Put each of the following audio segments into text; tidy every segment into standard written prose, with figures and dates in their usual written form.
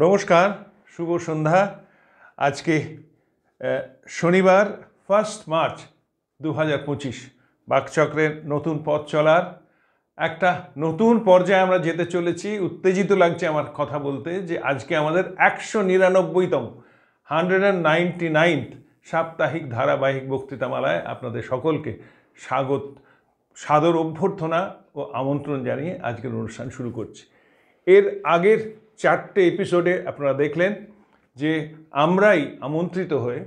নমস্কার, শুভ সন্ধ্যা। আজকে শনিবার 1 মার্চ 2025 বাকচক্রের নতুন পথ চলার একটা নতুন পর্যায়ে আমরা যেতে চলেছি। উত্তেজিত লাগছে আমার কথা বলতে যে আজকে আমাদের 199তম 199th সাপ্তাহিক ধারাবাহিক বক্তৃতামালায় আপনাদের সকলকে সাদর অভ্যর্থনা ও আমন্ত্রণ জানিয়ে আজকের অনুষ্ঠান শুরু করছি। এর আগের 4টে এপিসোডে আপনারা দেখলেন যে আমরাই আমন্ত্রিত হয়ে,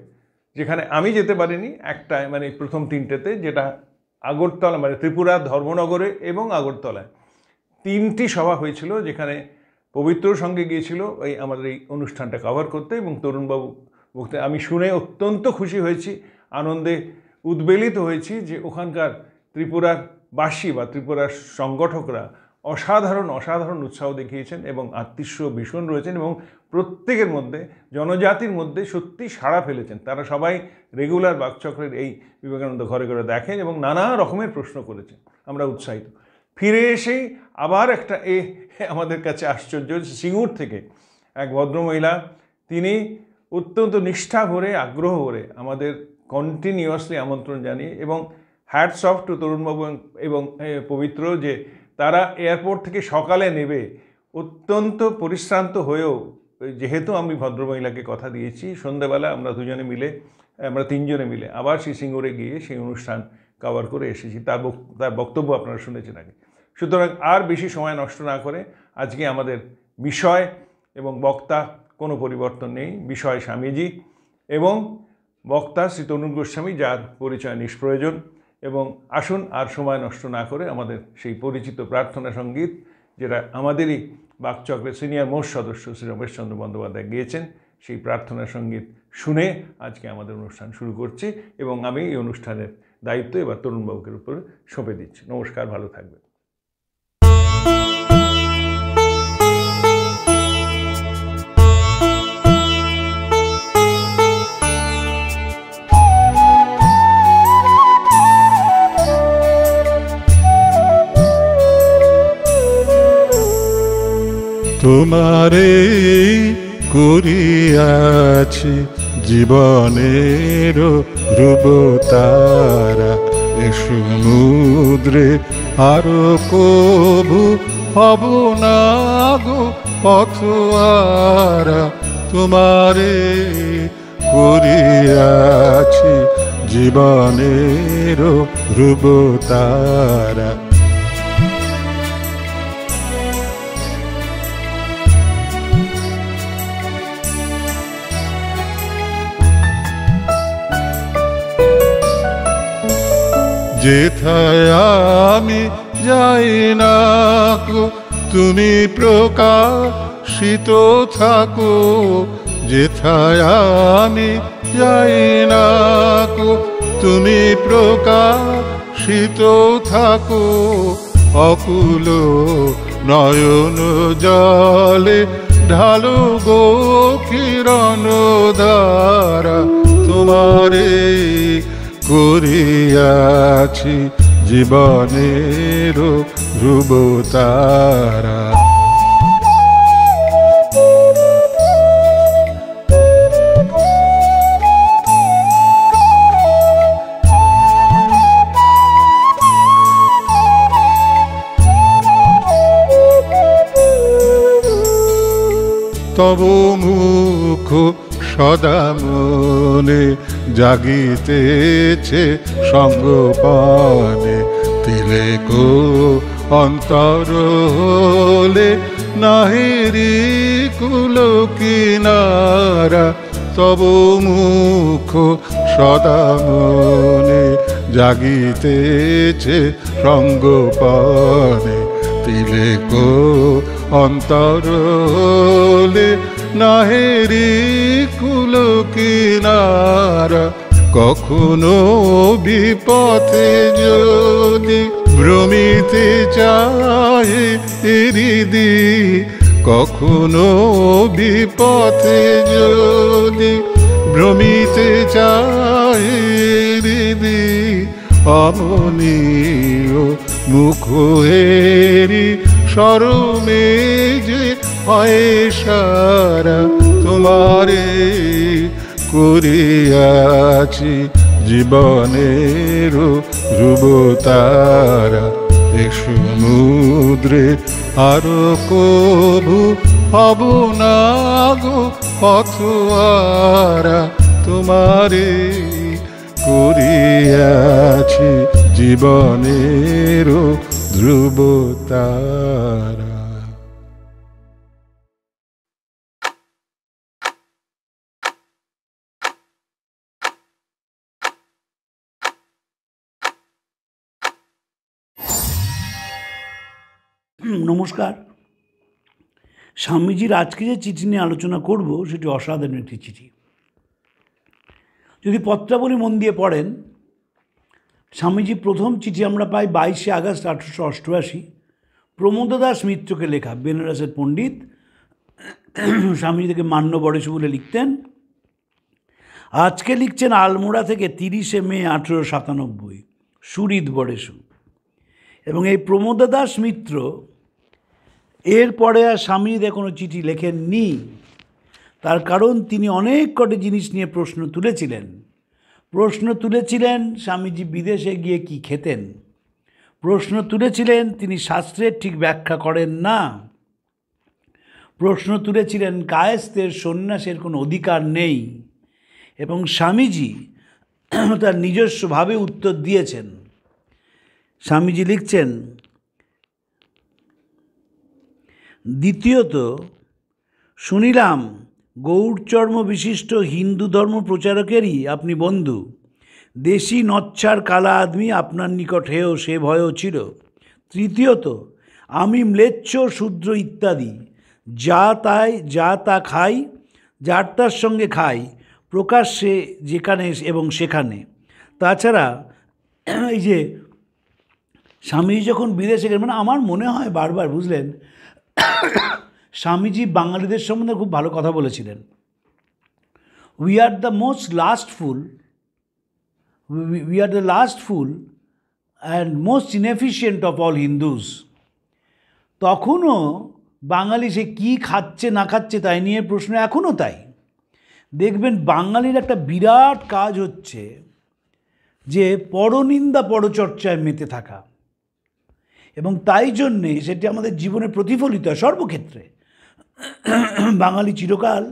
যেখানে আমি যেতে পারিনি একটায়, মানে প্রথম 3টেতে, যেটা আগরতলা মানে ত্রিপুরা ধর্মনগরে এবং আগরতলায় 3টি সভা হয়েছিল, যেখানে পবিত্র সঙ্গে গিয়েছিল আমাদের এই অনুষ্ঠানটা কভার করতে, এবং তরুণবাবু বলতে আমি শুনে অত্যন্ত খুশি হয়েছি, আনন্দে উদ্বেলিত হয়েছি যে ওখানকার ত্রিপুরার বাসী বা ত্রিপুরার সংগঠকরা অসাধারণ উৎসাহ দেখিয়েছেন এবং আত্মীয় ভীষণ রয়েছেন এবং প্রত্যেকের মধ্যে, জনজাতির মধ্যে সত্যি সাড়া ফেলেছেন। তারা সবাই রেগুলার বাকচক্রের এই বিবেকানন্দ ঘরে ঘরে দেখেন এবং নানা রকমের প্রশ্ন করেছেন। আমরা উৎসাহিত। ফিরে এসেই আবার একটা আমাদের কাছে আশ্চর্য, সিঙ্গুর থেকে এক ভদ্রমহিলা, তিনি অত্যন্ত নিষ্ঠা ভরে, আগ্রহ ভরে আমাদের কন্টিনিউয়াসলি আমন্ত্রণ জানিয়ে, এবং হ্যাটস অফ টু তরুণবাবু এবং পবিত্র, যে তারা এয়ারপোর্ট থেকে সকালে নেবে, অত্যন্ত পরিশ্রান্ত হয়েও, যেহেতু আমি ভদ্রমহিলাকে কথা দিয়েছি, সন্ধ্যাবেলা আমরা 3জনে মিলে আবার সেই সিঙ্গুরে গিয়ে সেই অনুষ্ঠান কভার করে এসেছি। তার বক্তব্য আপনারা শুনেছেন আগে। সুতরাং আর বেশি সময় নষ্ট না করে আজকে আমাদের বিষয় এবং বক্তা কোনো পরিবর্তন নেই। বিষয় স্বামীজি এবং বক্তা শ্রী তরুণ গোস্বামী, যার পরিচয় নিষ্প্রয়োজন। এবং আসুন আর সময় নষ্ট না করে আমাদের সেই পরিচিত প্রার্থনা সঙ্গীত, যেটা আমাদেরই বাকচক্রের সিনিয়র মোস্ট সদস্য শ্রী রমেশচন্দ্র বন্দ্যোপাধ্যায় গিয়েছেন, সেই প্রার্থনা সঙ্গীত শুনে আজকে আমাদের অনুষ্ঠান শুরু করছি। এবং আমি এই অনুষ্ঠানের দায়িত্ব এবার তরুণবাবুকের উপরে সঁপে দিচ্ছি। নমস্কার, ভালো থাকবেন। তোমারে করিয়াছি জীবনের ধ্রুবতারা, এ সমুদ্রে আরো কবু হব না গো পথহারা। তোমারে করিয়াছি জীবনের ধ্রুবতারা। যেথায় আমি যাই না গো তুমি প্রকাশিত থাকো, যেথায় আমি যাই না গো তুমি প্রকাশিত থাকো। অকুল নয়ন জলে ঢালো গো কিরণ ধারা। তোমারে করিয়াছি জীবনের ধ্রুবতারা। তব মুখ সদা মনে জাগিতেছে সঙ্গপানে, তিলেক অন্তর হলে নাহিরি কুল কিনারা। তব মুখ সদা মনে জাগিতেছে সঙ্গপানে, তিলেক অন্তর হলে নাহেরি কুল কিনারা। কখনো বিপথে যদি ভ্রমিতে চায় হৃদি, কখনো বিপথে যদি ভ্রমিতে চায় হৃদি, অমনীয় মুখ হেরি শরমে যে হয় সারা তোমারে করিয়াছি জীবনের ধ্রুবতারা এ সমুদ্রে আরো কভু হব না গো পথহারা তোমারে করিয়াছি জীবনের ধ্রুবতারা। নমস্কার। স্বামীজির আজকে যে চিঠি নিয়ে আলোচনা করব সেটি অসাধারণ একটি চিঠি। যদি পত্রাবলী মন দিয়ে পড়েন, স্বামীজি প্রথম চিঠি আমরা পাই 22শে আগস্ট 1888 প্রমোদ দাস মিত্রকে লেখা। বেনারসের পণ্ডিত স্বামীজি থেকে মান্য বড়েশু বলে লিখতেন। আজকে লিখছেন আলমোড়া থেকে 30শে মে 1897 সুরিদ বড়েশু। এবং এই প্রমোদ দাস মিত্র এরপরে আর স্বামীজিদের কোনো চিঠি লেখেননি। তার কারণ তিনি অনেক কটি জিনিস নিয়ে প্রশ্ন তুলেছিলেন। স্বামীজি বিদেশে গিয়ে কি খেতেন, প্রশ্ন তুলেছিলেন তিনি শাস্ত্রের ঠিক ব্যাখ্যা করেন না, প্রশ্ন তুলেছিলেন কায়স্থের সন্ন্যাসের কোনো অধিকার নেই। এবং স্বামীজি তার নিজস্বভাবে উত্তর দিয়েছেন। স্বামীজি লিখছেন, দ্বিতীয়ত শুনিলাম গৌড়চর্ম বিশিষ্ট হিন্দু ধর্ম প্রচারকেরই আপনি বন্ধু। দেশি নচ্ছার কালা আদমি আপনার নিকট হেয় সে ভয়ও ছিল। তৃতীয়ত আমি ম্লেচ্ছ শূদ্র ইত্যাদি যা তা খাই, যার তার সঙ্গে খাই, প্রকাশ্যে যেখানে এবং সেখানে। তাছাড়া এই যে স্বামীজি যখন বিদেশে গেলেন, মানে আমার মনে হয় বারবার, বুঝলেন, স্বামীজি বাঙালিদের সম্বন্ধে খুব ভালো কথা বলেছিলেন। We are the last full and most inefficient of all Hindus. তখনও বাঙালি সে কী খাচ্ছে না খাচ্ছে তাই নিয়ে প্রশ্ন, এখনও তাই। দেখবেন বাঙালির একটা বিরাট কাজ হচ্ছে যে পরনিন্দা পরচর্চায় মেতে থাকা, এবং তাই জন্যে সেটি আমাদের জীবনে প্রতিফলিত হয় সর্বক্ষেত্রে। বাঙালি চিরকাল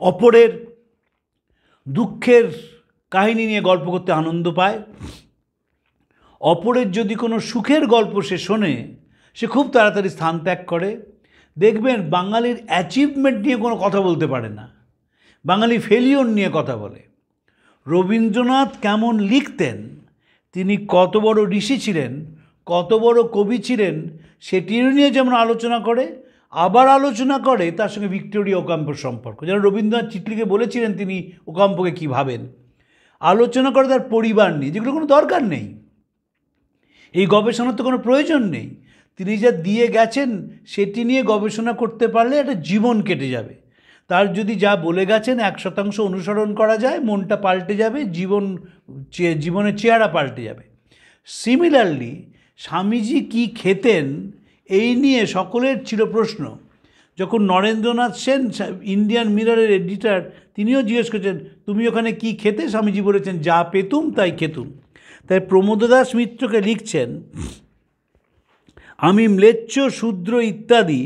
অপরের দুঃখের কাহিনী নিয়ে গল্প করতে আনন্দ পায়। অপরের যদি কোনো সুখের গল্প সে শোনে, সে খুব তাড়াতাড়ি স্থান ত্যাগ করে। দেখবেন বাঙালির অ্যাচিভমেন্ট নিয়ে কোনো কথা বলতে পারে না, বাঙালি ফেলিওর নিয়ে কথা বলে। রবীন্দ্রনাথ কেমন লিখতেন, তিনি কত বড় ঋষি ছিলেন, কত বড় কবি ছিলেন, সেটিও নিয়ে যেমন আলোচনা করে, আবার আলোচনা করে তার সঙ্গে ভিক্টোরিয়া ওকাম্পোর সম্পর্ক। যেন রবীন্দ্রনাথ চিঠলিকে বলেছিলেন তিনি ওকাম্পোকে কী ভাবেন, আলোচনা করে তার পরিবার নিয়ে, যেগুলো কোনো দরকার নেই। এই গবেষণার তো কোনো প্রয়োজন নেই। তিনি যা দিয়ে গেছেন সেটি নিয়ে গবেষণা করতে পারলে একটা জীবন কেটে যাবে। তার যদি যা বলে গেছেন 100% অনুসরণ করা যায়, মনটা পাল্টে যাবে, জীবনের চেহারা পাল্টে যাবে। সিমিলারলি স্বামীজি কি খেতেন এই নিয়ে সকলের ছিল প্রশ্ন। যখন নরেন্দ্রনাথ সেন ইন্ডিয়ান মিররের এডিটর, তিনিও জিজ্ঞেস করেছেন তুমি ওখানে কি খেতে, স্বামীজি বলেছেন যা পেতুম তাই খেতুম। তাই প্রমোদ দাস মিত্রকে লিখছেন, আমি ম্লেচ্ছ শূদ্র ইত্যাদি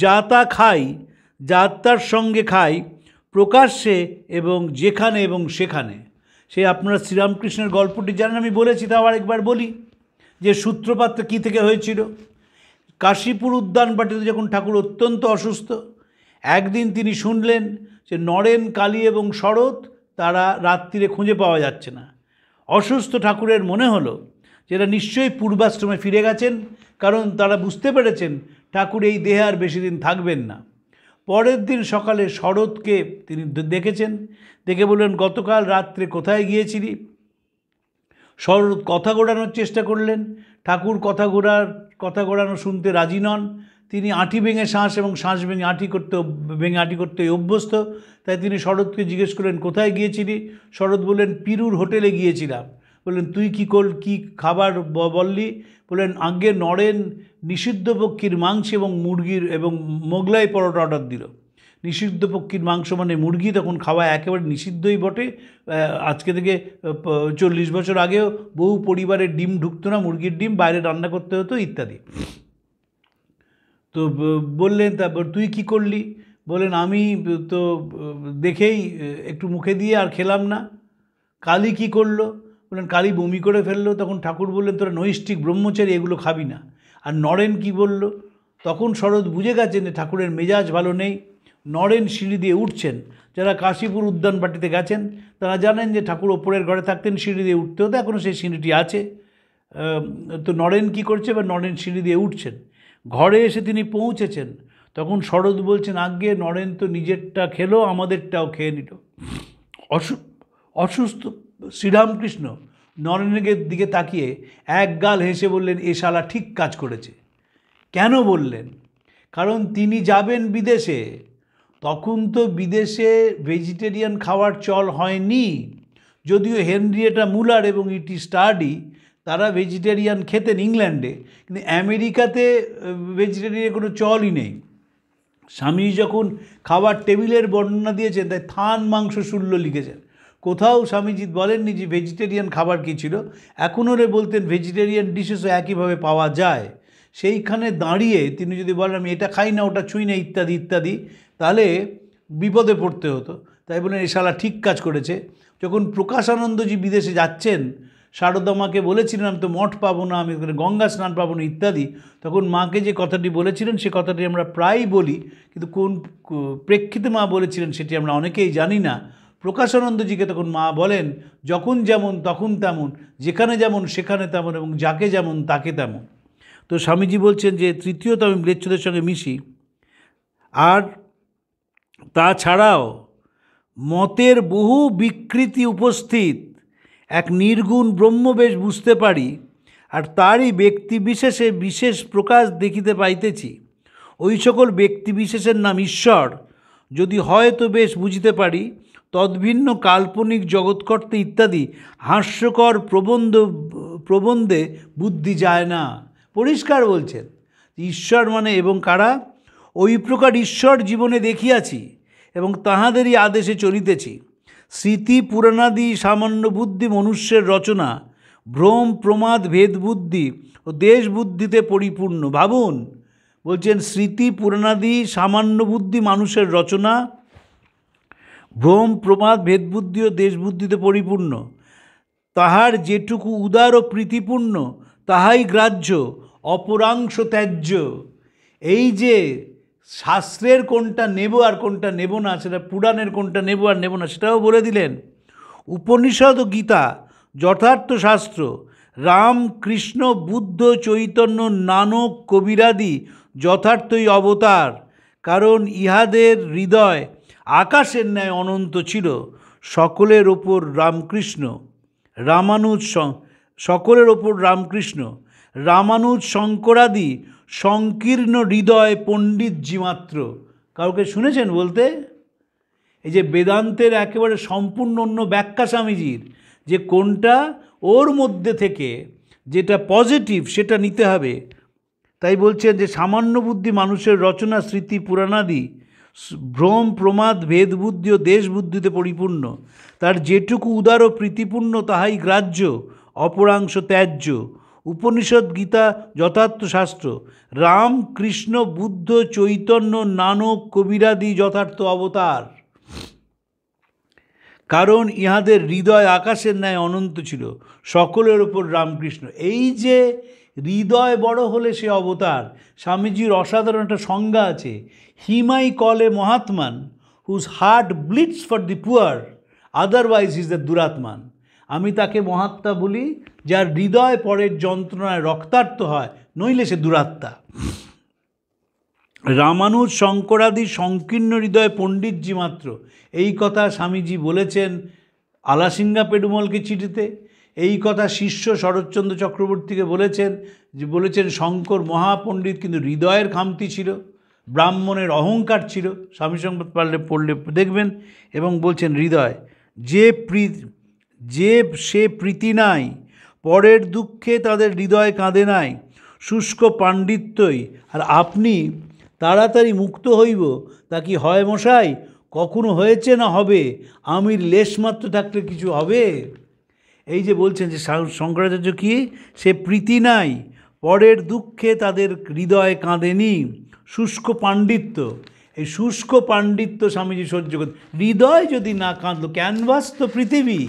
যা তা খাই, যার তার সঙ্গে খাই, প্রকাশ্যে এবং যেখানে এবং সেখানে। সে আপনারা শ্রীরামকৃষ্ণের গল্পটি জানেন, আমি বলেছি, তাও আরেকবার বলি, যে সূত্রপাতটা কী থেকে হয়েছিল। কাশীপুর উদ্যানবাটিতে যখন ঠাকুর অত্যন্ত অসুস্থ, একদিন তিনি শুনলেন যে নরেন, কালী এবং শরৎ তারা রাত্রিরে খুঁজে পাওয়া যাচ্ছে না। অসুস্থ ঠাকুরের মনে হলো যেটা নিশ্চয়ই পূর্বাশ্রমে ফিরে গেছেন, কারণ তারা বুঝতে পেরেছেন ঠাকুর এই দেহে আর বেশি দিন থাকবেন না। পরের দিন সকালে শরৎকে তিনি দেখেছেন, দেখে বললেন গতকাল রাত্রে কোথায় গিয়েছিলি। শরৎ কথা ঘোরানোর চেষ্টা করলেন, ঠাকুর কথা ঘোরানো শুনতে রাজি নন। তিনি আঁটি ভেঙে শ্বাস এবং শ্বাস ভেঙে আঁটি করতে অভ্যস্ত। তাই তিনি শরৎকে জিজ্ঞেস করলেন কোথায় গিয়েছিলি। শরৎ বললেন পিরুর হোটেলে গিয়েছিলাম। বললেন তুই কী খাবার বললি? বললেন আগে নরেন নিষিদ্ধ পক্ষীর মাংস এবং মুরগির এবং মোগলাই পরোটা অর্ডার দিল। নিষিদ্ধ পক্ষীর মাংস মানে মুরগি, তখন খাওয়া একেবারে নিষিদ্ধই বটে। আজকে থেকে 40 বছর আগেও বহু পরিবারের ডিম ঢুকতো না, মুরগির ডিম বাইরে রান্না করতে হতো ইত্যাদি। তো বললেন তারপর তুই কী করলি? বললেন আমি তো দেখেই একটু মুখে দিয়ে আর খেলাম না। কালী কী করলো? বললেন কালী বমি করে ফেললো। তখন ঠাকুর বললেন তোরা নৈষ্ঠিক ব্রহ্মচারী, এগুলো খাবি না। আর নরেন কি বলল? তখন শরৎ বুঝে গেছেন যে ঠাকুরের মেজাজ ভালো নেই। নরেন সিঁড়ি দিয়ে উঠছেন। যারা কাশীপুর উদ্যান বাটিতে গেছেন তারা জানেন যে ঠাকুর ওপরের ঘরে থাকতেন, সিঁড়ি দিয়ে উঠতে হতো, এখনও সেই সিঁড়িটি আছে। তো নরেন কী করছে? বা নরেন সিঁড়ি দিয়ে উঠছেন, ঘরে এসে তিনি পৌঁছেছেন। তখন শরৎ বলছেন আজ্ঞে নরেন তো নিজেরটা খেলো, আমাদেরটাও খেয়ে নিল। অসুস্থ শ্রীরামকৃষ্ণ নরেনের দিকে তাকিয়ে এক গাল হেসে বললেন এ শালা ঠিক কাজ করেছে। কেন বললেন? কারণ তিনি যাবেন বিদেশে। তখন তো বিদেশে ভেজিটেরিয়ান খাওয়ার চল হয়নি, যদিও হেনরিয়েটা মুলার এবং ইটি স্টার্ডি তারা ভেজিটেরিয়ান খেতেন ইংল্যান্ডে, কিন্তু আমেরিকাতে ভেজিটেরিয়ানের কোনো চলই নেই। স্বামী যখন খাবার টেবিলের বর্ণনা দিয়েছেন তাই থান মাংস শূন্য লিখেছেন, কোথাও স্বামীজি বলেননি যে ভেজিটেরিয়ান খাবার কী ছিল। এখনও বলতেন ভেজিটেরিয়ান ডিশেসও একইভাবে পাওয়া যায়। সেইখানে দাঁড়িয়ে তিনি যদি বলেন আমি এটা খাই না, ওটা ছুঁই না, ইত্যাদি ইত্যাদি, তাহলে বিপদে পড়তে হতো। তাই বলেন এ শালা ঠিক কাজ করেছে। যখন প্রকাশানন্দজি বিদেশে যাচ্ছেন, শারদা মাকে বলেছিলেন আমি তো মঠ পাবো না, আমি গঙ্গা স্নান পাবো না ইত্যাদি, তখন মাকে যে কথাটি বলেছিলেন সে কথাটি আমরা প্রায়ই বলি, কিন্তু কোন প্রেক্ষিতে মা বলেছিলেন সেটি আমরা অনেকেই জানি না। প্রকাশানন্দজিকে তখন মা বলেন যখন যেমন তখন তেমন, যেখানে যেমন সেখানে তেমন, এবং যাকে যেমন তাকে তেমন। তো স্বামীজি বলছেন যে তৃতীয়ত আমি ম্লেচ্ছদের সঙ্গে মিশি, আর তাছাড়াও মতের বহু বিকৃতি উপস্থিত এক নির্গুণ ব্রহ্মবেশ বুঝতে পারি, আর তারই ব্যক্তিবিশেষে বিশেষ প্রকাশ দেখিতে পাইতেছি। ওই সকল ব্যক্তিবিশেষের নাম ঈশ্বর যদি হয় তো বেশ বুঝিতে পারি, তদ্ভিন্ন কাল্পনিক জগৎকর্তা ইত্যাদি হাস্যকর প্রবন্ধে বুদ্ধি যায় না। পরিষ্কার বলছেন ঈশ্বর মানে এবং কারা? ওই প্রকার ঈশ্বর জীবনে দেখিয়াছি এবং তাহাদেরই আদেশে চলিতেছি। স্মৃতি পুরাণাদি সামান্য বুদ্ধি মনুষ্যের রচনা, ভ্রম প্রমাদ ভেদ বুদ্ধি ও দেশ বুদ্ধিতে পরিপূর্ণ। ভাবুন, বলছেন স্মৃতি পুরাণাদি সামান্য বুদ্ধি মানুষের রচনা, ভ্রম প্রমাদ ভেদ বুদ্ধি ও দেশ বুদ্ধিতে পরিপূর্ণ। তাহার যেটুকু উদার ও প্রীতিপূর্ণ তাহাই গ্রাহ্য, অপরাংশ ত্যায্য। এই যে শাস্ত্রের কোনটা নেব আর কোনটা নেব না, সেটা পুরাণের কোনটা নেব আর নেব না সেটাও বলে দিলেন। উপনিষদ ও গীতা যথার্থ শাস্ত্র, রাম কৃষ্ণ বুদ্ধ চৈতন্য নানক কবিরাদি যথার্থই অবতার, কারণ ইহাদের হৃদয় আকাশের ন্যায় অনন্ত ছিল। সকলের ওপর রামকৃষ্ণ সকলের ওপর রামকৃষ্ণ রামানুজ শঙ্করাদি সংকীর্ণ হৃদয় পণ্ডিতজি মাত্র। কাউকে শুনেছেন বলতে? এই যে বেদান্তের একেবারে সম্পূর্ণ অন্য ব্যাখ্যা স্বামীজির, যে কোনটা ওর মধ্যে থেকে যেটা পজিটিভ সেটা নিতে হবে। তাই বলছেন যে সামান্য বুদ্ধি মানুষের রচনা, স্মৃতি পুরাণাদি ভ্রম প্রমাদ ভেদ বুদ্ধি ও দেশ বুদ্ধিতে পরিপূর্ণ। তার যেটুকু উদার ও প্রীতিপূর্ণ তাহাই গ্রাহ্য, অপরাংশ ত্যায্য। উপনিষদ গীতা যথার্থ শাস্ত্র, রাম কৃষ্ণ বুদ্ধ চৈতন্য নানক কবিরাদি যথার্থ অবতার, কারণ ইহাদের হৃদয় আকাশের ন্যায় অনন্ত ছিল। সকলের ওপর রামকৃষ্ণ। এই যে হৃদয় বড় হলে সে অবতার। স্বামীজির অসাধারণ একটা সংজ্ঞা আছে, he may call a mahatman whose heart bleeds for the poor, otherwise is the duratman. আমি তাকে মহাত্মা বলি যার হৃদয় পরের যন্ত্রণায় রক্তাক্ত হয়, নইলে সে দুরাত্মা। রামানুজ শঙ্করাদি সংকীর্ণ হৃদয় পণ্ডিতজি মাত্র, এই কথা স্বামীজি বলেছেন আলাসিঙ্গা পেরুমলকে চিঠিতে। এই কথা শিষ্য শরৎচন্দ্র চক্রবর্তীকে বলেছেন শঙ্কর মহাপণ্ডিত, কিন্তু হৃদয়ের খামতি ছিল, ব্রাহ্মণের অহংকার ছিল। স্বামী সংবাদ পড়লে দেখবেন। এবং বলছেন হৃদয় যে সে প্রীতি নাই, পরের দুঃখে তাদের হৃদয় কাঁদে নাই, শুষ্ক পাণ্ডিত্যই। আর আপনি তাড়াতাড়ি মুক্ত হইব তা কি হয় মশাই? কখনো হয়েছে না হবে? আমির লেশমাত্র থাকলে কিছু হবে? এই যে বলছেন যে শঙ্করাচার্য কি, সে প্রীতি নাই, পরের দুঃখে তাদের হৃদয় কাঁদেনি, শুষ্ক পাণ্ডিত্য। এই শুষ্ক পাণ্ডিত্য স্বামীজি সহ্য করতে, হৃদয় যদি না কাঁদলো, ক্যানভাস তো পৃথিবী।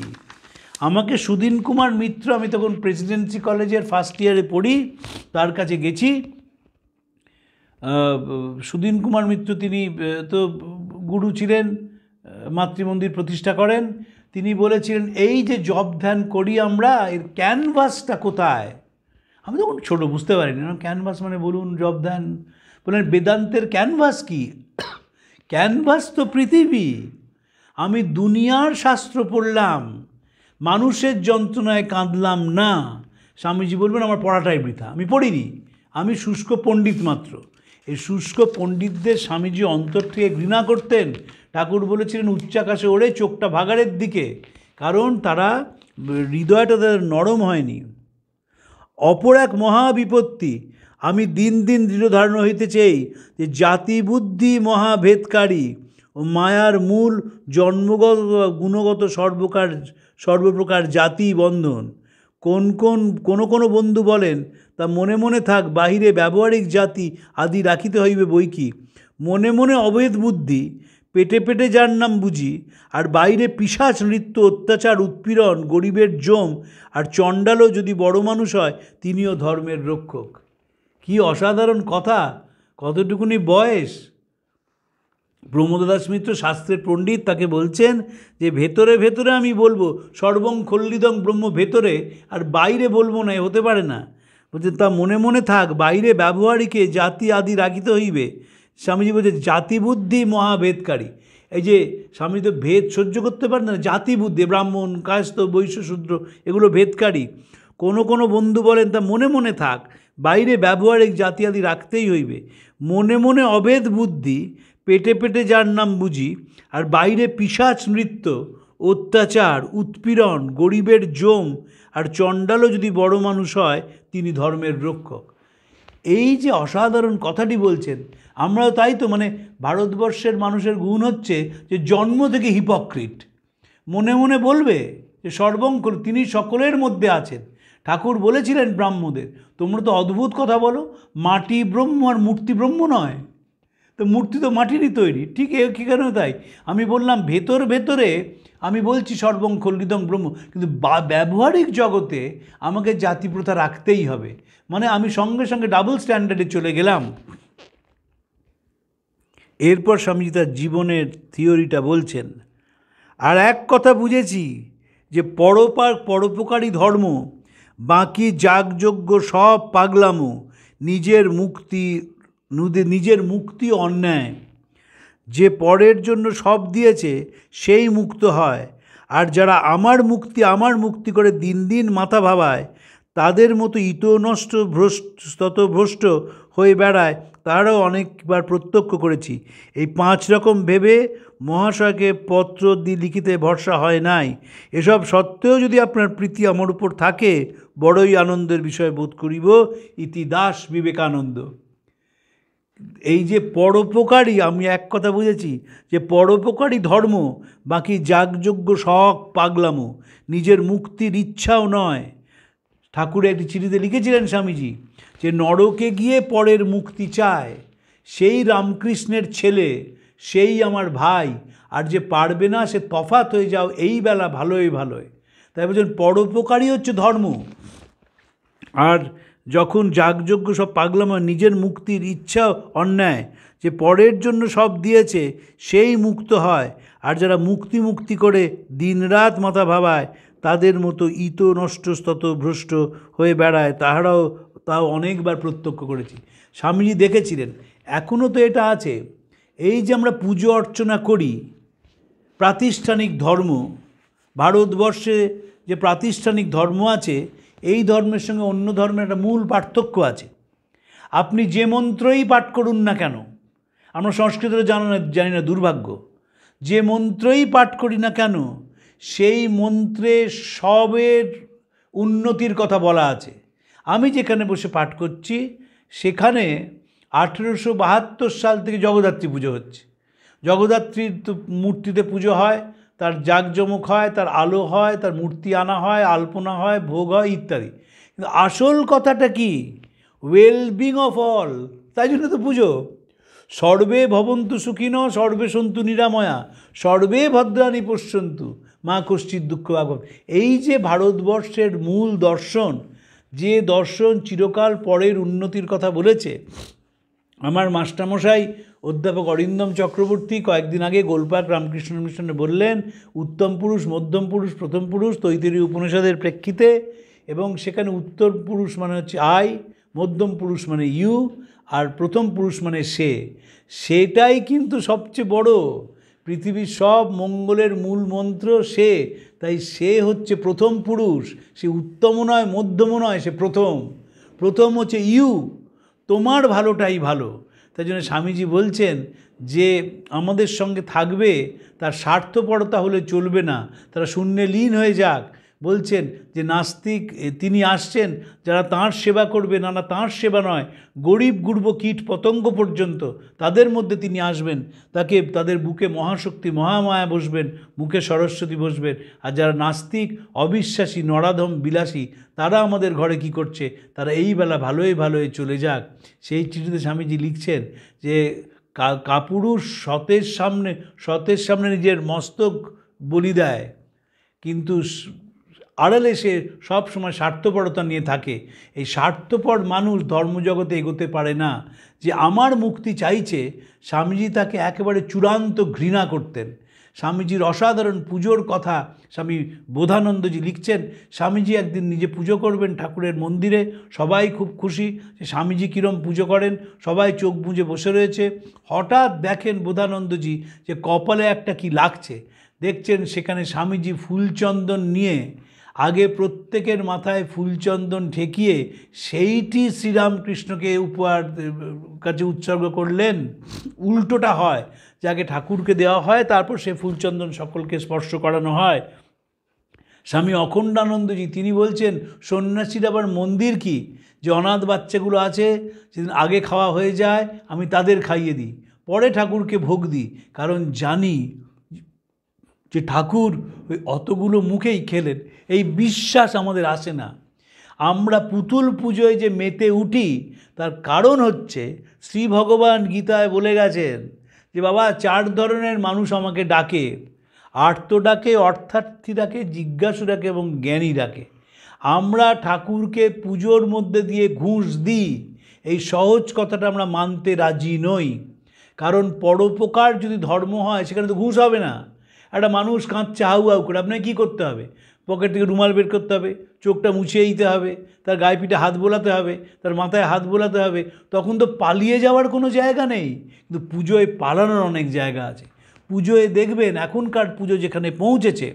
আমাকে সুদিন কুমার মিত্র, আমি তখন প্রেসিডেন্সি কলেজের ফার্স্ট ইয়ারে পড়ি, তার কাছে গেছি। সুদিন কুমার মিত্র তিনি তো গুরু ছিলেন, মাতৃমন্দির প্রতিষ্ঠা করেন। তিনি বলেছিলেন, এই যে জব ধ্যান করি আমরা, এর ক্যানভাসটা কোথায়? আমি তখন ছোটো, বুঝতে পারিনি না ক্যানভাস মানে, বলুন জব ধ্যান। বললেন বেদান্তের ক্যানভাস কি? ক্যানভাস তো পৃথিবী। আমি দুনিয়ার শাস্ত্র পড়লাম, মানুষের যন্ত্রণায় কাঁদলাম না। স্বামীজি বলবেন আমার পড়াটাই বৃথা, আমি পড়িনি, আমি শুষ্ক পণ্ডিত মাত্র। এই শুষ্ক পণ্ডিতদের স্বামীজি অন্তর থেকে ঘৃণা করতেন। ঠাকুর বলেছিলেন উচ্চাকাশে ওড়ে, চোখটা ভাগাড়ের দিকে, কারণ তারা হৃদয়টা তাদের নরম হয়নি। অপর এক মহাবিপত্তি আমি দিন দিন দৃঢ় ধারণা হইতে চাই, যে জাতি বুদ্ধি মহাভেদকারী ও মায়ার মূল জন্মগত গুণগত সর্বপ্রকার জাতি বন্ধন। কোনো বন্ধু বলেন, তা মনে মনে থাক, বাহিরে ব্যবহারিক জাতি আদি রাখিতে হইবে বই কি। মনে মনে অভেদ বুদ্ধি, পেটে পেটে যার নাম বুঝি, আর বাইরে পিশাচ নৃত্য, অত্যাচার, উৎপীড়ন, গরিবের জম, আর চণ্ডালও যদি বড় মানুষ হয়, তিনিও ধর্মের রক্ষক। কি অসাধারণ কথা, কতটুকুনি বয়স! প্রমোদদাস মিত্র শাস্ত্রের পণ্ডিত, তাকে বলছেন যে ভেতরে ভেতরে আমি বলবো সর্বং খল্লিদং ব্রহ্ম, ভেতরে, আর বাইরে বলবো না, হতে পারে না। বলছেন তা মনে মনে থাক, বাইরে ব্যবহারিকে জাতি আদি রাখিতে হইবে। স্বামীজি বলছে জাতি বুদ্ধি মহাভেদকারী। এই যে স্বামী তো ভেদ সহ্য করতে পারেন না, জাতি বুদ্ধি, ব্রাহ্মণ, কায়স্থ, বৈশ্য, শূদ্র, এগুলো ভেদকারী। কোনো বন্ধু বলেন, তা মনে মনে থাক, বাইরে ব্যবহারিক জাতি আদি রাখতেই হইবে। মনে মনে অভেদ বুদ্ধি, পেটে পেটে যার নাম বুঝি, আর বাইরে পিশাচ নৃত্য, অত্যাচার, উৎপীড়ন, গরিবের জম, আর চণ্ডালও যদি বড় মানুষ হয়, তিনি ধর্মের রক্ষক। এই যে অসাধারণ কথাটি বলছেন, আমরাও তাই তো, মানে ভারতবর্ষের মানুষের গুণ হচ্ছে যে জন্ম থেকে হিপোক্রিট, মনে মনে বলবে যে সর্বঙ্কর, তিনি সকলের মধ্যে আছেন। ঠাকুর বলেছিলেন ব্রাহ্মদের, তোমরা তো অদ্ভুত কথা বলো, মাটি ব্রহ্ম আর মূর্তি ব্রহ্ম নয়। তো মূর্তি তো মাটিরই তৈরি, ঠিক কেন তাই? আমি বললাম ভেতরে আমি বলছি সর্বং খল্লিদং ব্রহ্ম, কিন্তু ব্যবহারিক জগতে আমাকে জাতি প্রথা রাখতেই হবে। মানে আমি সঙ্গে সঙ্গে ডাবল স্ট্যান্ডার্ডে চলে গেলাম। এরপর স্বামীজি তার জীবনের থিওরিটা বলছেন। আর এক কথা বুঝেছি, যে পরোপকারী ধর্ম, বাকি যাগযজ্ঞ সব পাগলামো, নিজের মুক্তি অন্যায়। যে পরের জন্য সব দিয়েছে সেই মুক্ত হয়, আর যারা আমার মুক্তি করে দিন দিন মাথা ভাবায়, তাদের মতো ইতনষ্ট ভ্রষ্ট হয়ে বেড়ায়, তারাও অনেকবার প্রত্যক্ষ করেছি। এই 5 রকম ভেবে মহাশয়কে পত্র লিখিতে ভরসা হয় নাই। এসব সত্ত্বেও যদি আপনার প্রীতি আমার উপর থাকে, বড়ই আনন্দের বিষয় বোধ করিব। ইতি দাস বিবেকানন্দ। এই যে পরোপকারী, আমি এক কথা বুঝেছি, যে পরোপকারী ধর্ম, বাকি যাগযজ্ঞ শখ পাগলামো, নিজের মুক্তির ইচ্ছাও নয়। ঠাকুর একটি চিঠিতে লিখেছিলেন স্বামীজি, যে নরকে গিয়ে পরের মুক্তি চায়, সেই রামকৃষ্ণের ছেলে, সেই আমার ভাই, আর যে পারবে না সে তফাৎ হয়ে যাও এই বেলা ভালোই। তাই বলছেন পরোপকারী হচ্ছে ধর্ম। আর যখন যাগযজ্ঞ সব পাগলাম, নিজের মুক্তির ইচ্ছা অন্যায়, যে পরের জন্য সব দিয়েছে সেই মুক্ত হয়, আর যারা মুক্তি করে দিনরাত মাথা ভাবায়, তাদের মতো নষ্ট ভ্রষ্ট হয়ে বেড়ায়, তাও অনেকবার প্রত্যক্ষ করেছি। স্বামীজি দেখেছিলেন, এখনও তো এটা আছে। এই যে আমরা পুজো অর্চনা করি, প্রাতিষ্ঠানিক ধর্ম, ভারতবর্ষে যে প্রাতিষ্ঠানিক ধর্ম আছে, এই ধর্মের সঙ্গে অন্য ধর্মের একটা মূল পার্থক্য আছে। আপনি যে মন্ত্রই পাঠ করুন না কেন, আমরা সংস্কৃতটা জানি না, দুর্ভাগ্য, যে মন্ত্রই পাঠ করি না কেন, সেই মন্ত্রে সবের উন্নতির কথা বলা আছে। আমি যেখানে বসে পাঠ করছি সেখানে 1872 সাল থেকে জগদ্ধাত্রী পুজো হচ্ছে। জগদ্ধাত্রীর তো মূর্তিতে পুজো হয়, তার জাঁকজমক হয়, তার আলো হয়, তার মূর্তি আনা হয়, আলপনা হয়, ভোগ হয় ইত্যাদি। কিন্তু আসল কথাটা কি? ওয়েলবিং অফ অল, তাই জন্য তো পুজো। সর্বে ভবন্তু সুখিনো সর্বে সন্তু নিরাময়া সর্বে ভদ্রাণি পশ্যন্তু মা কশ্চিৎ দুঃখ ভাগবত। এই যে ভারতবর্ষের মূল দর্শন, যে দর্শন চিরকাল পরের উন্নতির কথা বলেছে, আমার মাস্টারমশাই অধ্যাপক অরিন্দম চক্রবর্তী কয়েকদিন আগে গোলপাক রামকৃষ্ণ মিশনে বললেন, উত্তম পুরুষ, মধ্যম পুরুষ, প্রথম পুরুষ তৈতরী উপনিষদের প্রেক্ষিতে, এবং সেখানে উত্তর পুরুষ মানে হচ্ছে আই, মধ্যম পুরুষ মানে ইউ, আর প্রথম পুরুষ মানে সে। সেটাই কিন্তু সবচেয়ে বড়, পৃথিবীর সব মঙ্গলের মূল মন্ত্র সে। তাই সে হচ্ছে প্রথম পুরুষ, সে উত্তম নয়, মধ্যম নয়, সে প্রথম। প্রথম হচ্ছে ইউ, তোমার ভালোটাই ভালো। তাই জন্য স্বামীজি বলছেন যে আমাদের সঙ্গে থাকবে, তার স্বার্থপরতা হলে চলবে না, তারা শূন্যে লীন হয়ে যাক। বলছেন যে নাস্তিক তিনি আসছেন যারা তাঁর সেবা করবে, না তাঁর সেবা নয়, গরিব গুরব কীট পতঙ্গ পর্যন্ত তাদের মধ্যে তিনি আসবেন, তাকে তাদের বুকে মহাশক্তি মহামায়া বসবেন, মুখে সরস্বতী বসবেন। আর যারা নাস্তিক, অবিশ্বাসী, নরাধম, বিলাসী, তারা আমাদের ঘরে কি করছে? তারা এই বেলা ভালোই ভালোই চলে যাক। সেই চিঠিতে স্বামীজি লিখছেন যে কাপুরুষ সতের সামনে নিজের মস্তক বলি দেয়, কিন্তু আড়ালে সে সবসময় স্বার্থপরতা নিয়ে থাকে। এই স্বার্থপর মানুষ ধর্মজগতে এগোতে পারে না। যে আমার মুক্তি চাইছে, স্বামীজি তাকে একেবারে চূড়ান্ত ঘৃণা করতেন। স্বামীজির অসাধারণ পুজোর কথা স্বামী বোধানন্দজি লিখছেন। স্বামীজি একদিন নিজে পুজো করবেন ঠাকুরের মন্দিরে, সবাই খুব খুশি যে স্বামীজি কীরম পুজো করেন, সবাই চোখ বুজে বসে রয়েছে। হঠাৎ দেখেন বোধানন্দজি যে কপালে একটা কি লাগছে। দেখছেন সেখানে স্বামীজি ফুলচন্দন নিয়ে আগে প্রত্যেকের মাথায় ফুলচন্দন ঠেকিয়ে সেইটি শ্রীরামকৃষ্ণকে উপহার কাছে উৎসর্গ করলেন। উল্টোটা হয়, যে আগে ঠাকুরকে দেওয়া হয়, তারপর সে ফুলচন্দন সকলকে স্পর্শ করানো হয়। স্বামী অখণ্ডানন্দজি তিনি বলছেন, সন্ন্যাসীর আবার মন্দির কি, যে অনাথ বাচ্চাগুলো আছে সেদিন আগে খাওয়া হয়ে যায়, আমি তাদের খাইয়ে দিই, পরে ঠাকুরকে ভোগ দিই, কারণ জানি যে ঠাকুর ওই অতগুলো মুখেই খেলেন। এই বিশ্বাস আমাদের আসে না। আমরা পুতুল পুজোয় যে মেতে উঠি, তার কারণ হচ্ছে শ্রী ভগবান গীতায় বলে গেছেন যে বাবা 4 ধরনের মানুষ আমাকে ডাকে, আর্ত ডাকে, অর্থার্থী ডাকে, জিজ্ঞাসু ডাকে এবং জ্ঞানী ডাকে। আমরা ঠাকুরকে পুজোর মধ্যে দিয়ে ঘুষ দিই, এই সহজ কথাটা আমরা মানতে রাজি নই। কারণ পরোপকার যদি ধর্ম হয়, সেখানে তো ঘুষ হবে না। একটা মানুষ কাঁদছে হাউ হাউ করে, আপনাকে কী করতে হবে? পকেট থেকে রুমাল বের করতে হবে, চোখটা মুছিয়ে দিতে হবে, তার গায়ে পিঠে হাত বোলাতে হবে, তার মাথায় হাত বোলাতে হবে। তখন তো পালিয়ে যাওয়ার কোনো জায়গা নেই। কিন্তু পুজোয় পালানোর অনেক জায়গা আছে। পুজোয় দেখবেন এখনকার পুজো যেখানে পৌঁছেছে,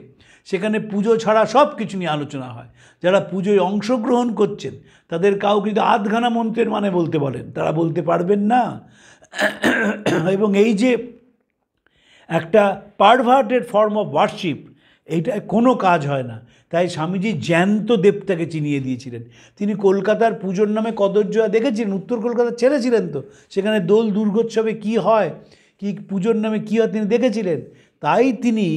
সেখানে পুজো ছাড়া সব কিছু নিয়ে আলোচনা হয়। যারা পুজোয় অংশগ্রহণ করছেন তাদের কাউকে যদি আধখানা মন্ত্রের মানে বলতে বলেন, তারা বলতে পারবেন না। এবং এই যে একটা পারভার্টেড ফর্ম অফ ওয়ার্শিপ, এইটায় কোনো কাজ হয় না। তাই স্বামীজি জ্যান্ত দেবতাকে চিনিয়ে দিয়েছিলেন। তিনি কলকাতার পুজোর নামে কদর্যা দেখেছিলেন, উত্তর কলকাতার ছেড়েছিলেন তো, সেখানে দোল দুর্গোৎসবে কি হয়, কি পুজোর নামে কী হয় তিনি দেখেছিলেন। তাই তিনি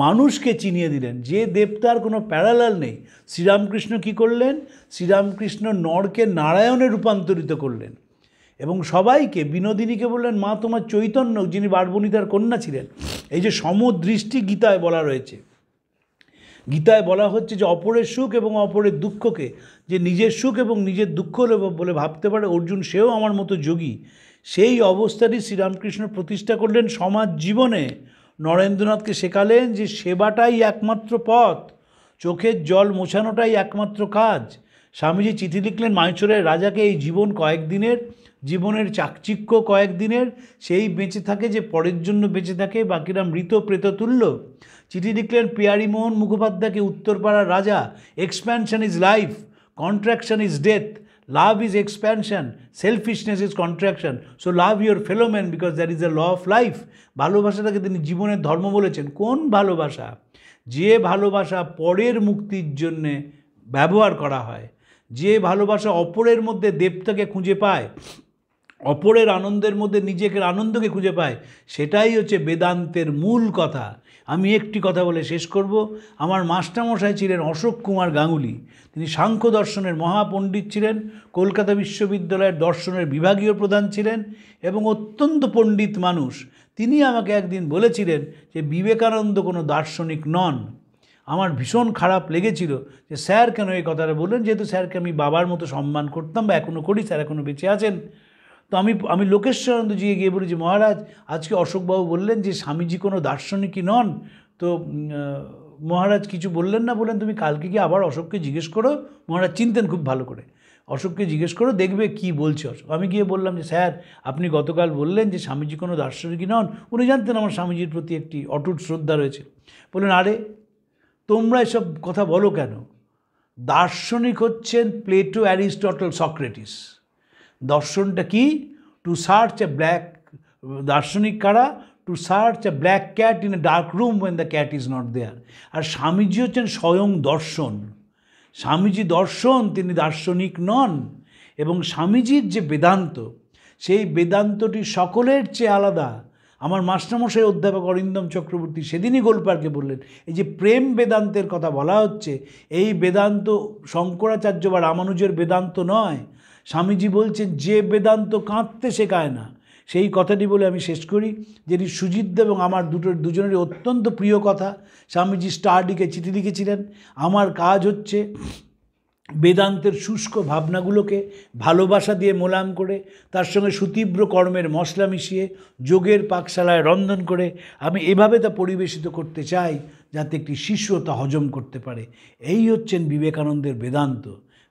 মানুষকে চিনিয়ে দিলেন যে দেবতার কোনো প্যারালাল নেই। শ্রীরামকৃষ্ণ কি করলেন? শ্রীরামকৃষ্ণ নরকে নারায়ণে রূপান্তরিত করলেন এবং সবাইকে, বিনোদিনীকে বললেন মা তোমার চৈতন্য, যিনি বারবণিতার কন্যা ছিলেন। এই যে সমদৃষ্টি গীতায় বলা রয়েছে, গীতায় বলা হচ্ছে যে অপরের সুখ এবং অপরের দুঃখকে যে নিজের সুখ এবং নিজের দুঃখ বলে ভাবতে পারে, অর্জুন সেও আমার মতো যোগী। সেই অবস্থাটি শ্রীরামকৃষ্ণ প্রতিষ্ঠা করলেন সমাজ জীবনে। নরেন্দ্রনাথকে শেখালেন যে সেবাটাই একমাত্র পথ, চোখের জল মোছানোটাই একমাত্র কাজ। স্বামীজি চিঠি লিখলেন মাইসোরের রাজাকে, এই জীবন কয়েকদিনের, জীবনের চাকচিক্য কয়েকদিনের, সেই বেঁচে থাকে যে পরের জন্য বেঁচে থাকে, বাকিরা মৃত প্রেত তুল্য। চিঠি লিখলেন পিয়ারিমোহন মুখোপাধ্যায়কে, উত্তরপাড়ার রাজা, expansion is life, contraction is death, love is expansion, selfishness is contraction, so love your fellow man because that is the law of life. ভালোবাসাটাকে তিনি জীবনের ধর্ম বলেছেন। কোন ভালোবাসা? যে ভালোবাসা পরের মুক্তির জন্যে ব্যবহার করা হয়, যে ভালোবাসা অপরের মধ্যে দেবতাকে খুঁজে পায়, অপরের আনন্দের মধ্যে নিজেকে আনন্দকে খুঁজে পায়, সেটাই হচ্ছে বেদান্তের মূল কথা। আমি একটি কথা বলে শেষ করব। আমার মাস্টারমশাই ছিলেন অশোক কুমার গাঙ্গুলি। তিনি সাংখ্য দর্শনের মহাপণ্ডিত ছিলেন, কলকাতা বিশ্ববিদ্যালয়ের দর্শনের বিভাগীয় প্রধান ছিলেন এবং অত্যন্ত পণ্ডিত মানুষ। তিনি আমাকে একদিন বলেছিলেন যে বিবেকানন্দ কোনো দার্শনিক নন। আমার ভীষণ খারাপ লেগেছিল যে স্যার কেন এই কথাটা বললেন, যেহেতু স্যারকে আমি বাবার মতো সম্মান করতাম বা এখনও করি, স্যার এখনও বেঁচে আছেন। তো আমি লোকেশ্বরানন্দজি গিয়ে বলি যে মহারাজ, আজকে অশোকবাবু বললেন যে স্বামীজি কোনো দার্শনিকই নন। তো মহারাজ কিছু বললেন না, বললেন তুমি কালকে গিয়ে আবার অশোককে জিজ্ঞেস করো। মহারাজ চিনতেন খুব ভালো করে, অশোককে জিজ্ঞেস করো, দেখবে কি বলছে অশোক। আমি গিয়ে বললাম যে স্যার, আপনি গতকাল বললেন যে স্বামীজি কোনো দার্শনিকই নন। উনি জানতেন আমার স্বামীজির প্রতি একটি অটুট শ্রদ্ধা রয়েছে। বললেন, আরে তোমরা এসব কথা বলো কেন? দার্শনিক হচ্ছেন প্লেটো, অ্যারিস্টটল, সক্রেটিস। দর্শনটা কি? টু সার্চ এ ব্ল্যাক, দার্শনিক কারা? To search a black cat in a dark room when the cat is not there. আর স্বামীজি হচ্ছেন স্বয়ং দর্শন। স্বামীজি দর্শন, তিনি দার্শনিক নন। এবং স্বামীজির যে বেদান্ত, সেই বেদান্তটি সকলের চেয়ে আলাদা। আমার মাস্টারমশাই অধ্যাপক অরিন্দম চক্রবর্তী সেদিনই গোলপার্কে বললেন, এই যে প্রেম বেদান্তের কথা বলা হচ্ছে, এই বেদান্ত শঙ্করাচার্য বা রামানুজের বেদান্ত নয়। স্বামীজি বলছেন যে বেদান্ত কাঁদতে শেখায় না। সেই কথাটি বলে আমি শেষ করি, যেটি সুজিতদা এবং আমার দুজনেরই অত্যন্ত প্রিয় কথা। স্বামীজি স্টারডিকে চিঠি লিখেছিলেন, আমার কাজ হচ্ছে বেদান্তের শুষ্ক ভাবনাগুলোকে ভালোবাসা দিয়ে মোলাম করে, তার সঙ্গে সুতীব্র কর্মের মশলা মিশিয়ে, যোগের পাকশালায় রন্ধন করে আমি এভাবে তা পরিবেশিত করতে চাই যাতে একটি শিশু তা হজম করতে পারে। এই হচ্ছেন বিবেকানন্দের বেদান্ত।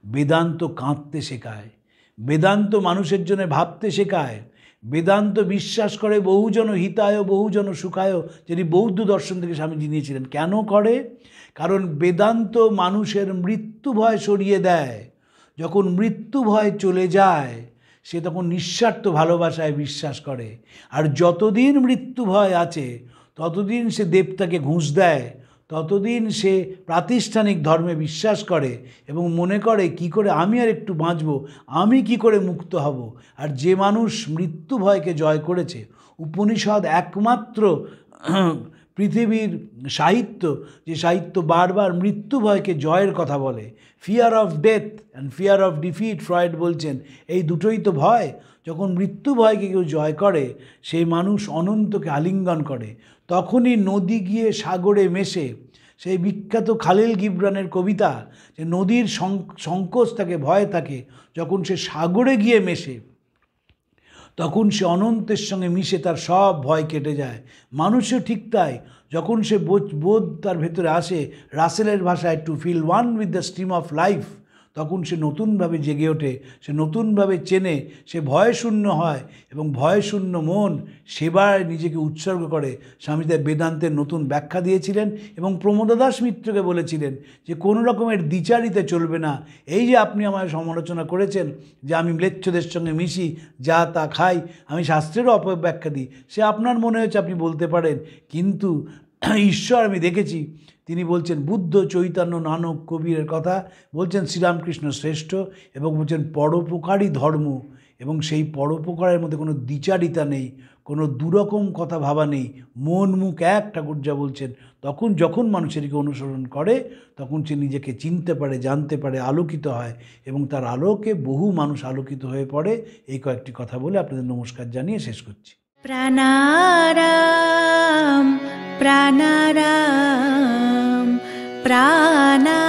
বেদান্ত কাঁদতে শেখায়, বেদান্ত মানুষের জন্য ভাবতে শেখায়, বেদান্ত বিশ্বাস করে বহুজন হিতায় বহুজন সুখায়, যেটি বৌদ্ধ দর্শন থেকে স্বামীজি নিয়েছিলেন। কেন করে? কারণ বেদান্ত মানুষের মৃত্যু ভয় সরিয়ে দেয়। যখন মৃত্যু ভয় চলে যায়, সে তখন নিঃস্বার্থ ভালোবাসায় বিশ্বাস করে। আর যতদিন মৃত্যু ভয় আছে, ততদিন সে দেবতাকে ঘুষ দেয়, ততদিন সে প্রাতিষ্ঠানিক ধর্মে বিশ্বাস করে এবং মনে করে কি করে আমি আর একটু বাঁচব, আমি কি করে মুক্ত হব। আর যে মানুষ মৃত্যু ভয়কে জয় করেছে, উপনিষদ একমাত্র পৃথিবীর সাহিত্য, যে সাহিত্য বারবার মৃত্যু ভয়কে জয়ের কথা বলে। Fear of death and fear of defeat, Freud বলছেন এই দুটোই তো ভয়। যখন মৃত্যু ভয়কে কেউ জয় করে, সেই মানুষ অনন্তকে আলিঙ্গন করে। তখনই নদী গিয়ে সাগরে মেশে। সেই বিখ্যাত খালিল গিবরানের কবিতা, যে নদীর সংকোচ থাকে, ভয় থাকে, যখন সে সাগরে গিয়ে মেশে, তখন সে অনন্তের সঙ্গে মিশে তার সব ভয় কেটে যায়। মানুষও ঠিক তাই, যখন সে বোধ তার ভেতরে আসে, রাসেলের ভাষায় to feel one with the stream of life, তখন সে নতুনভাবে জেগে ওঠে, সে নতুনভাবে চেনে, সে ভয়শূন্য হয় এবং ভয়শূন্য মন সেবায় নিজেকে উৎসর্গ করে। স্বামীজি বেদান্তের নতুন ব্যাখ্যা দিয়েছিলেন এবং প্রমোদ দাস মিত্রকে বলেছিলেন যে কোনো রকমের দ্বিচারিতে চলবে না। এই যে আপনি আমায় সমালোচনা করেছেন যে আমি ম্লেচ্ছদের সঙ্গে মিশি, যা তা খাই, আমি শাস্ত্রেরও অপব্যাখ্যা দিই, সে আপনার মনে হয়েছে আপনি বলতে পারেন, কিন্তু ঈশ্বর আমি দেখেছি। তিনি বলছেন বুদ্ধ, চৈতন্য, নানক, কবিরের কথা বলছেন, শ্রীরামকৃষ্ণ শ্রেষ্ঠ, এবং বলছেন পরোপকারী ধর্ম। এবং সেই পরোপকারের মধ্যে কোনো দ্বিচারিতা নেই, কোনো দুরকম কথা ভাবা নেই, মন মুখ এক। ঠাকুর যা বলছেন, তখন যখন মানুষেরকে অনুসরণ করে, তখন সে নিজেকে চিনতে পারে, জানতে পারে, আলোকিত হয় এবং তার আলোকে বহু মানুষ আলোকিত হয়ে পড়ে। এই কয়েকটি কথা বলে আপনাদের নমস্কার জানিয়ে শেষ করছি। প্রাণারাম প্রাণারাম প্রাণা